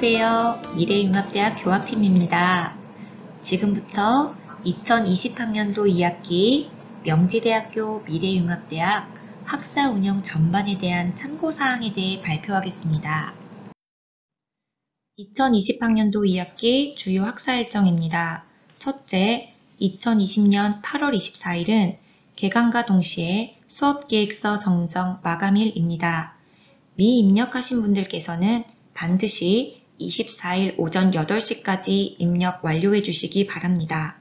안녕하세요. 미래융합대학 교학팀입니다. 지금부터 2020학년도 2학기 명지대학교 미래융합대학 학사 운영 전반에 대한 참고사항에 대해 발표하겠습니다. 2020학년도 2학기 주요 학사 일정입니다. 첫째, 2020년 8월 24일은 개강과 동시에 수업계획서 정정 마감일입니다. 미입력하신 분들께서는 반드시 24일 오전 8시까지 입력 완료해 주시기 바랍니다.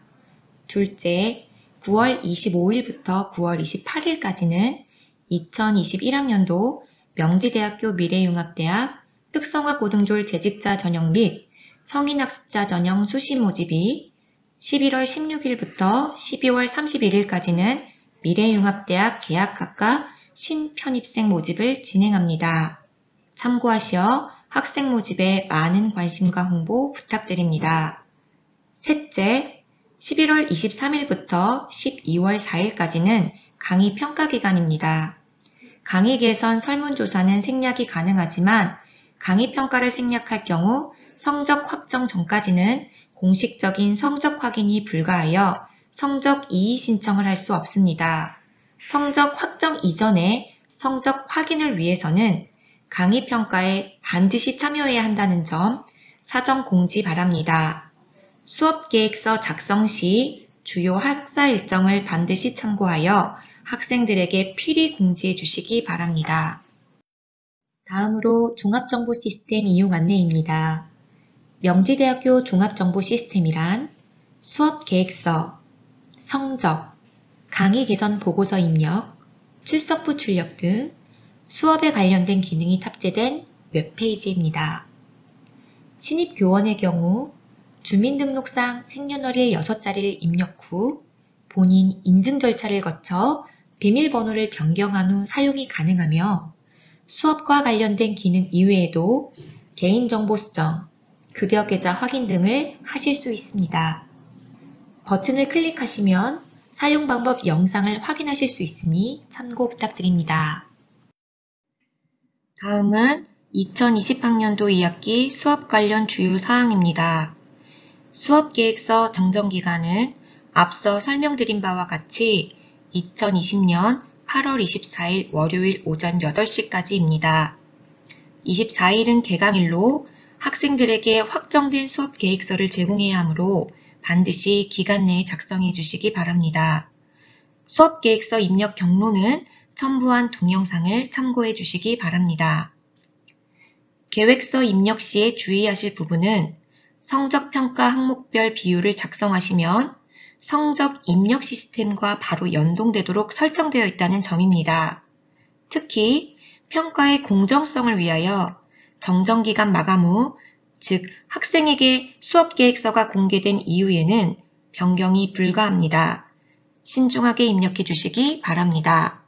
둘째, 9월 25일부터 9월 28일까지는 2021학년도 명지대학교 미래융합대학 특성화 고등졸 재직자 전형 및 성인학습자 전형 수시 모집이 11월 16일부터 12월 31일까지는 미래융합대학 계약학과 신편입생 모집을 진행합니다. 참고하시어 학생 모집에 많은 관심과 홍보 부탁드립니다. 셋째, 11월 23일부터 12월 4일까지는 강의 평가 기간입니다. 강의 개선 설문조사는 생략이 가능하지만 강의 평가를 생략할 경우 성적 확정 전까지는 공식적인 성적 확인이 불가하여 성적 이의 신청을 할 수 없습니다. 성적 확정 이전에 성적 확인을 위해서는 강의 평가에 반드시 참여해야 한다는 점 사전 공지 바랍니다. 수업 계획서 작성 시 주요 학사 일정을 반드시 참고하여 학생들에게 필히 공지해 주시기 바랍니다. 다음으로 종합정보 시스템 이용 안내입니다. 명지대학교 종합정보 시스템이란 수업 계획서, 성적, 강의 개선 보고서 입력, 출석부 출력 등 수업에 관련된 기능이 탑재된 웹페이지입니다. 신입교원의 경우 주민등록상 생년월일 6자리를 입력 후 본인 인증 절차를 거쳐 비밀번호를 변경한 후 사용이 가능하며 수업과 관련된 기능 이외에도 개인정보 수정, 급여 계좌 확인 등을 하실 수 있습니다. 버튼을 클릭하시면 사용 방법 영상을 확인하실 수 있으니 참고 부탁드립니다. 다음은 2020학년도 2학기 수업 관련 주요 사항입니다. 수업계획서 정정기간은 앞서 설명드린 바와 같이 2020년 8월 24일 월요일 오전 8시까지입니다. 24일은 개강일로 학생들에게 확정된 수업계획서를 제공해야 하므로 반드시 기간 내에 작성해 주시기 바랍니다. 수업계획서 입력 경로는 첨부한 동영상을 참고해 주시기 바랍니다. 계획서 입력 시에 주의하실 부분은 성적평가 항목별 비율을 작성하시면 성적 입력 시스템과 바로 연동되도록 설정되어 있다는 점입니다. 특히 평가의 공정성을 위하여 정정기간 마감 후, 즉 학생에게 수업계획서가 공개된 이후에는 변경이 불가합니다. 신중하게 입력해 주시기 바랍니다.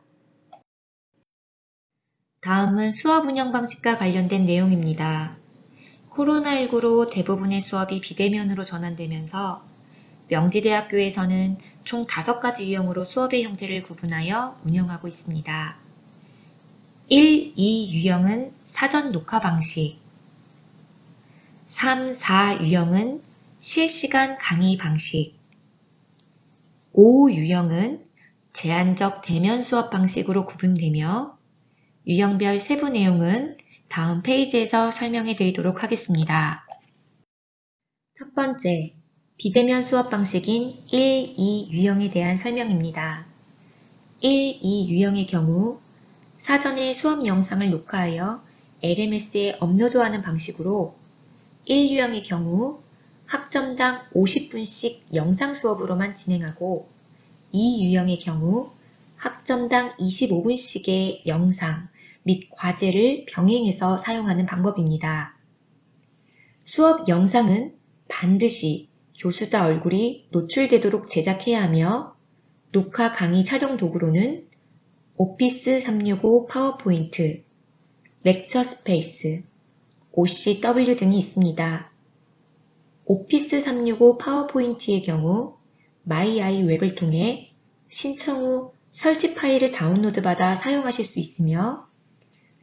다음은 수업 운영 방식과 관련된 내용입니다. 코로나19로 대부분의 수업이 비대면으로 전환되면서 명지대학교에서는 총 5가지 유형으로 수업의 형태를 구분하여 운영하고 있습니다. 1, 2 유형은 사전 녹화 방식, 3, 4 유형은 실시간 강의 방식, 5 유형은 제한적 대면 수업 방식으로 구분되며 유형별 세부 내용은 다음 페이지에서 설명해 드리도록 하겠습니다. 첫 번째, 비대면 수업 방식인 1, 2 유형에 대한 설명입니다. 1, 2 유형의 경우 사전에 수업 영상을 녹화하여 LMS에 업로드하는 방식으로 1 유형의 경우 학점당 50분씩 영상 수업으로만 진행하고 2 유형의 경우 학점당 25분씩의 영상 및 과제를 병행해서 사용하는 방법입니다. 수업 영상은 반드시 교수자 얼굴이 노출되도록 제작해야 하며 녹화 강의 촬영 도구로는 오피스 365 파워포인트, 렉처 스페이스, OCW 등이 있습니다. 오피스 365 파워포인트의 경우 마이아이 웹을 통해 신청 후 설치 파일을 다운로드 받아 사용하실 수 있으며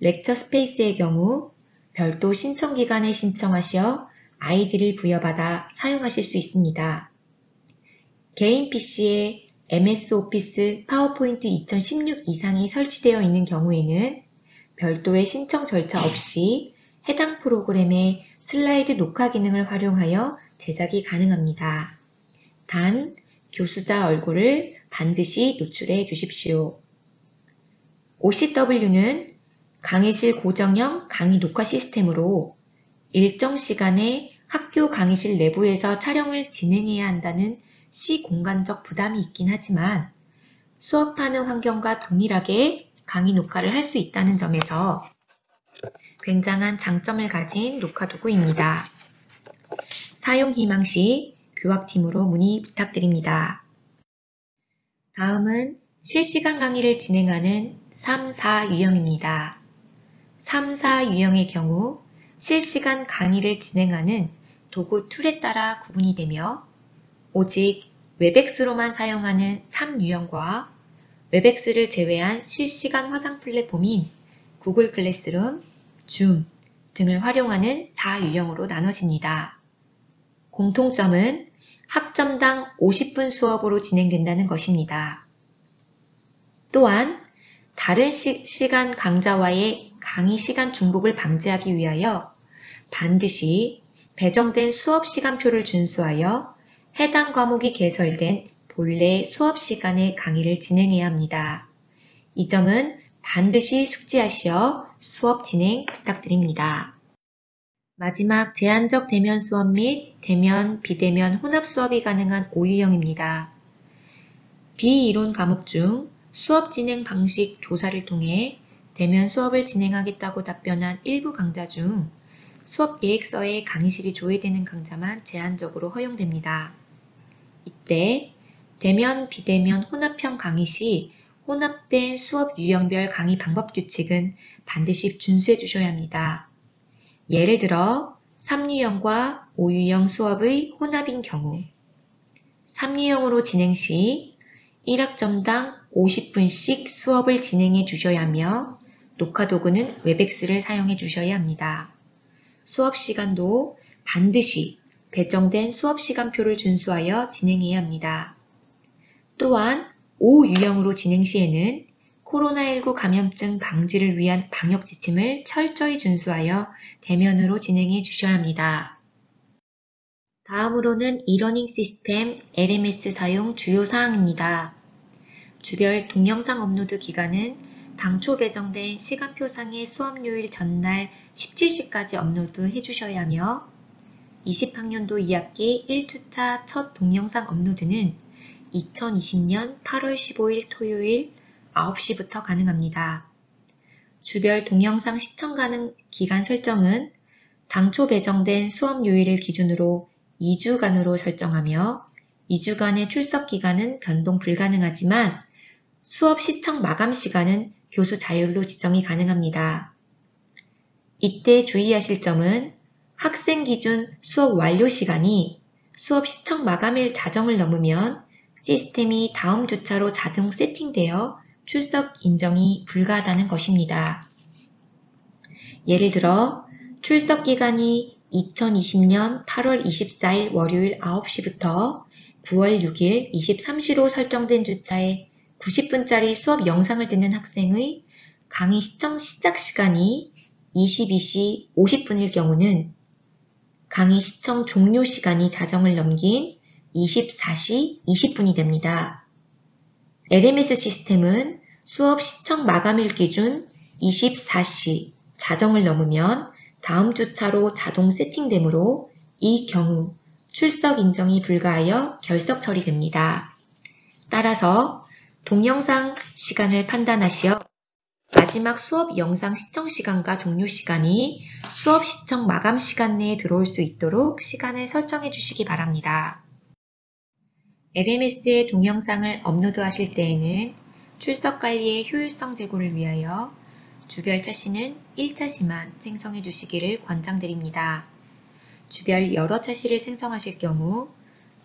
렉처 스페이스의 경우 별도 신청기간에 신청하셔 아이디를 부여받아 사용하실 수 있습니다. 개인 PC에 MS 오피스 파워포인트 2016 이상이 설치되어 있는 경우에는 별도의 신청 절차 없이 해당 프로그램의 슬라이드 녹화 기능을 활용하여 제작이 가능합니다. 단, 교수자 얼굴을 반드시 노출해 주십시오. OCW는 강의실 고정형 강의 녹화 시스템으로 일정 시간에 학교 강의실 내부에서 촬영을 진행해야 한다는 시공간적 부담이 있긴 하지만 수업하는 환경과 동일하게 강의 녹화를 할 수 있다는 점에서 굉장한 장점을 가진 녹화 도구입니다. 사용 희망 시 교학팀으로 문의 부탁드립니다. 다음은 실시간 강의를 진행하는 3, 4 유형입니다. 3, 4 유형의 경우 실시간 강의를 진행하는 도구 툴에 따라 구분이 되며 오직 웹엑스로만 사용하는 3 유형과 웹엑스를 제외한 실시간 화상 플랫폼인 구글 클래스룸, 줌 등을 활용하는 4 유형으로 나눠집니다. 공통점은 학점당 50분 수업으로 진행된다는 것입니다. 또한 다른 시간 강좌와의 강의 시간 중복을 방지하기 위하여 반드시 배정된 수업 시간표를 준수하여 해당 과목이 개설된 본래 수업 시간에 강의를 진행해야 합니다. 이 점은 반드시 숙지하시어 수업 진행 부탁드립니다. 마지막 제한적 대면 수업 및 대면, 비대면 혼합 수업이 가능한 5유형입니다. 비이론 과목 중 수업 진행 방식 조사를 통해 대면 수업을 진행하겠다고 답변한 일부 강좌 중 수업 계획서에 강의실이 조회되는 강좌만 제한적으로 허용됩니다. 이때 대면, 비대면 혼합형 강의 시 혼합된 수업 유형별 강의 방법 규칙은 반드시 준수해 주셔야 합니다. 예를 들어 3유형과 5유형 수업의 혼합인 경우 3유형으로 진행 시 1학점당 50분씩 수업을 진행해 주셔야 하며 녹화 도구는 웹엑스를 사용해 주셔야 합니다. 수업 시간도 반드시 배정된 수업 시간표를 준수하여 진행해야 합니다. 또한 5유형으로 진행 시에는 코로나19 감염증 방지를 위한 방역 지침을 철저히 준수하여 대면으로 진행해 주셔야 합니다. 다음으로는 이러닝 시스템 LMS 사용 주요 사항입니다. 주별 동영상 업로드 기간은 당초 배정된 시간표상의 수업요일 전날 17시까지 업로드 해주셔야 하며 20학년도 2학기 1주차 첫 동영상 업로드는 2020년 8월 15일 토요일 9시부터 가능합니다. 주별 동영상 시청 가능 기간 설정은 당초 배정된 수업 요일을 기준으로 2주간으로 설정하며 2주간의 출석 기간은 변동 불가능하지만 수업 시청 마감 시간은 교수 자율로 지정이 가능합니다. 이때 주의하실 점은 학생 기준 수업 완료 시간이 수업 시청 마감일 자정을 넘으면 시스템이 다음 주차로 자동 세팅되어 출석 인정이 불가하다는 것입니다. 예를 들어 출석 기간이 2020년 8월 24일 월요일 9시부터 9월 6일 23시로 설정된 주차에 90분짜리 수업 영상을 듣는 학생의 강의 시청 시작 시간이 22시 50분일 경우는 강의 시청 종료 시간이 자정을 넘긴 24시 20분이 됩니다. LMS 시스템은 수업 시청 마감일 기준 24시 자정을 넘으면 다음 주차로 자동 세팅되므로 이 경우 출석 인정이 불가하여 결석 처리됩니다. 따라서 동영상 시간을 판단하시어 마지막 수업 영상 시청 시간과 종료 시간이 수업 시청 마감 시간 내에 들어올 수 있도록 시간을 설정해 주시기 바랍니다. LMS에 동영상을 업로드하실 때에는 출석 관리의 효율성 제고를 위하여 주별 차시는 1차시만 생성해 주시기를 권장드립니다. 주별 여러 차시를 생성하실 경우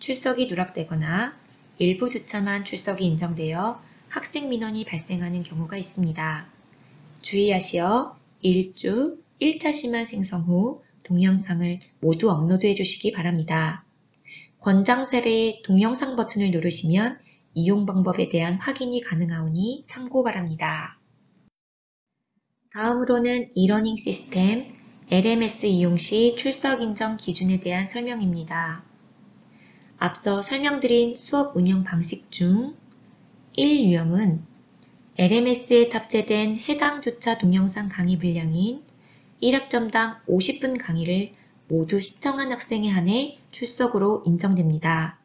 출석이 누락되거나 일부 주차만 출석이 인정되어 학생 민원이 발생하는 경우가 있습니다. 주의하시어 1주, 1차 시만 생성 후 동영상을 모두 업로드해 주시기 바랍니다. 권장사례 동영상 버튼을 누르시면 이용 방법에 대한 확인이 가능하오니 참고 바랍니다. 다음으로는 이러닝 시스템 LMS 이용 시 출석 인정 기준에 대한 설명입니다. 앞서 설명드린 수업 운영 방식 중 1유형은 LMS에 탑재된 해당 주차 동영상 강의 분량인 1학점당 50분 강의를 모두 시청한 학생에 한해 출석으로 인정됩니다.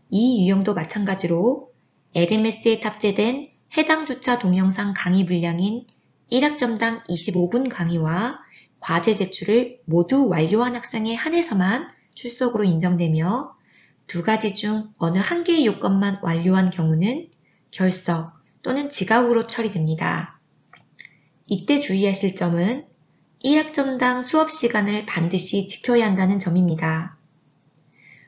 이 유형도 마찬가지로 LMS에 탑재된 해당 주차 동영상 강의 분량인 1학점당 25분 강의와 과제 제출을 모두 완료한 학생에 한해서만 출석으로 인정되며 두 가지 중 어느 한 개의 요건만 완료한 경우는 결석 또는 지각으로 처리됩니다. 이때 주의하실 점은 1학점당 수업 시간을 반드시 지켜야 한다는 점입니다.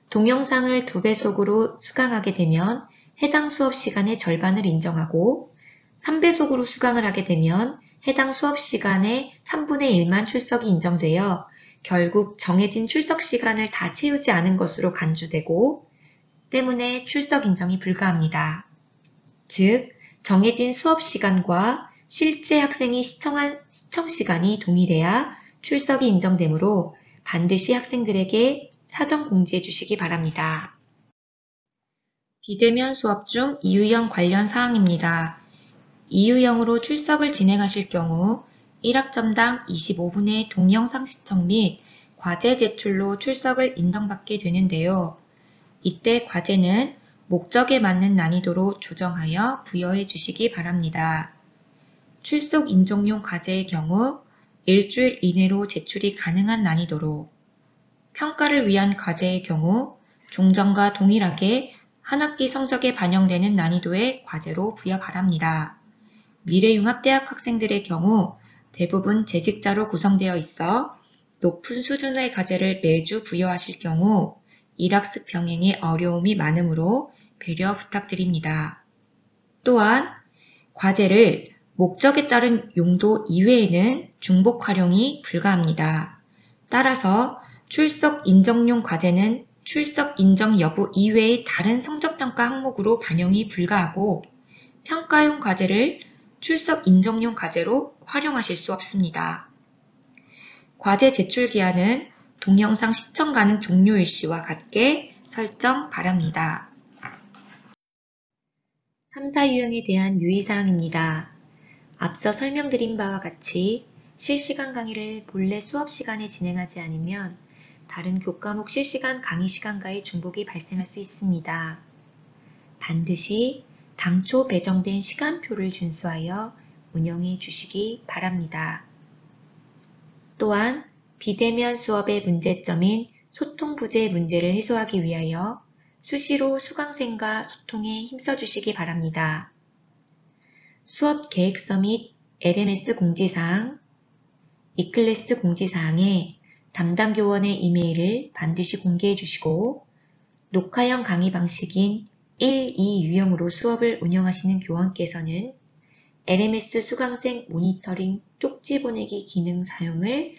동영상을 2배속으로 수강하게 되면 해당 수업 시간의 절반을 인정하고 3배속으로 수강을 하게 되면 해당 수업 시간의 3분의 1만 출석이 인정되어 결국 정해진 출석 시간을 다 채우지 않은 것으로 간주되고 때문에 출석 인정이 불가합니다. 즉, 정해진 수업 시간과 실제 학생이 시청한 시청 시간이 동일해야 출석이 인정되므로 반드시 학생들에게 사전 공지해 주시기 바랍니다. 비대면 수업 중 이유형 관련 사항입니다. 이유형으로 출석을 진행하실 경우 1학점당 25분의 동영상 시청 및 과제 제출로 출석을 인정받게 되는데요. 이때 과제는 목적에 맞는 난이도로 조정하여 부여해 주시기 바랍니다. 출석 인정용 과제의 경우 일주일 이내로 제출이 가능한 난이도로, 평가를 위한 과제의 경우 종전과 동일하게 한 학기 성적에 반영되는 난이도의 과제로 부여 바랍니다. 미래융합대학 학생들의 경우 대부분 재직자로 구성되어 있어 높은 수준의 과제를 매주 부여하실 경우 일학습 병행에 어려움이 많으므로 배려 부탁드립니다. 또한 과제를 목적에 따른 용도 이외에는 중복 활용이 불가합니다. 따라서 출석 인정용 과제는 출석 인정 여부 이외의 다른 성적평가 항목으로 반영이 불가하고 평가용 과제를 출석 인정용 과제로 활용하실 수 없습니다. 과제 제출 기한은 동영상 시청 가능 종료 일시와 같게 설정 바랍니다. 3, 4유형에 대한 유의사항입니다. 앞서 설명드린 바와 같이 실시간 강의를 본래 수업 시간에 진행하지 않으면 다른 교과목 실시간 강의 시간과의 중복이 발생할 수 있습니다. 반드시 당초 배정된 시간표를 준수하여 운영해 주시기 바랍니다. 또한 비대면 수업의 문제점인 소통 부재 문제를 해소하기 위하여 수시로 수강생과 소통에 힘써 주시기 바랍니다. 수업 계획서 및 LMS 공지사항, 이클래스 공지사항에 담당 교원의 이메일을 반드시 공개해 주시고 녹화형 강의 방식인 1, 2유형으로 수업을 운영하시는 교원께서는 LMS 수강생 모니터링 쪽지 보내기 기능 사용을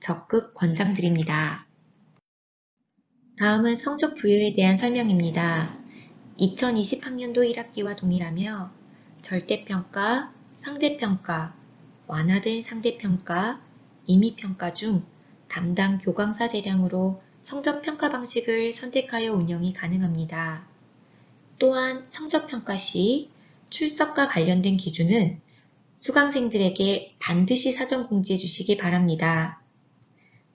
적극 권장드립니다. 다음은 성적 부여에 대한 설명입니다. 2020학년도 1학기와 동일하며 절대평가, 상대평가, 완화된 상대평가, 임의평가 중 담당 교강사 재량으로 성적평가 방식을 선택하여 운영이 가능합니다. 또한 성적평가 시 출석과 관련된 기준은 수강생들에게 반드시 사전 공지해 주시기 바랍니다.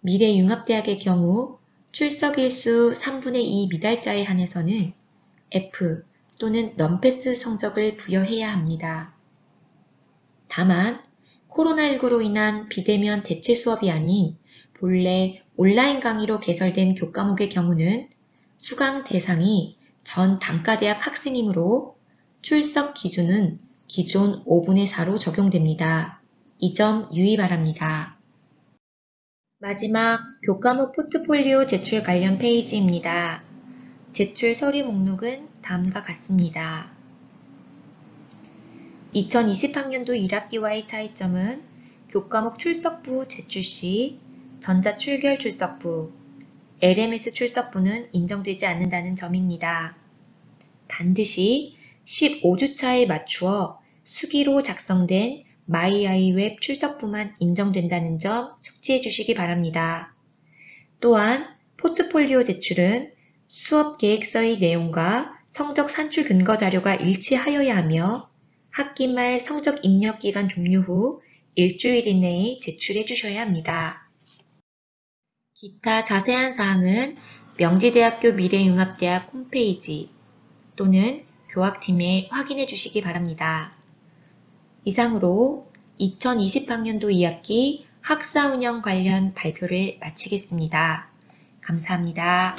미래융합대학의 경우 출석 일수 3분의 2 미달자에 한해서는 F 또는 넌패스 성적을 부여해야 합니다. 다만 코로나19로 인한 비대면 대체 수업이 아닌 본래 온라인 강의로 개설된 교과목의 경우는 수강 대상이 전 단과대학 학생이므로 출석 기준은 기존 5분의 4로 적용됩니다. 이 점 유의 바랍니다. 마지막 교과목 포트폴리오 제출 관련 페이지입니다. 제출 서류 목록은 다음과 같습니다. 2020학년도 1학기와의 차이점은 교과목 출석부 제출 시 전자출결 출석부, LMS 출석부는 인정되지 않는다는 점입니다. 반드시 15주차에 맞추어 수기로 작성된 마이아이웹 출석부만 인정된다는 점 숙지해 주시기 바랍니다. 또한 포트폴리오 제출은 수업 계획서의 내용과 성적 산출 근거 자료가 일치하여야 하며 학기 말 성적 입력 기간 종료 후 일주일 이내에 제출해 주셔야 합니다. 기타 자세한 사항은 명지대학교 미래융합대학 홈페이지 또는 교학팀에 확인해 주시기 바랍니다. 이상으로 2020학년도 2학기 학사운영 관련 발표를 마치겠습니다. 감사합니다.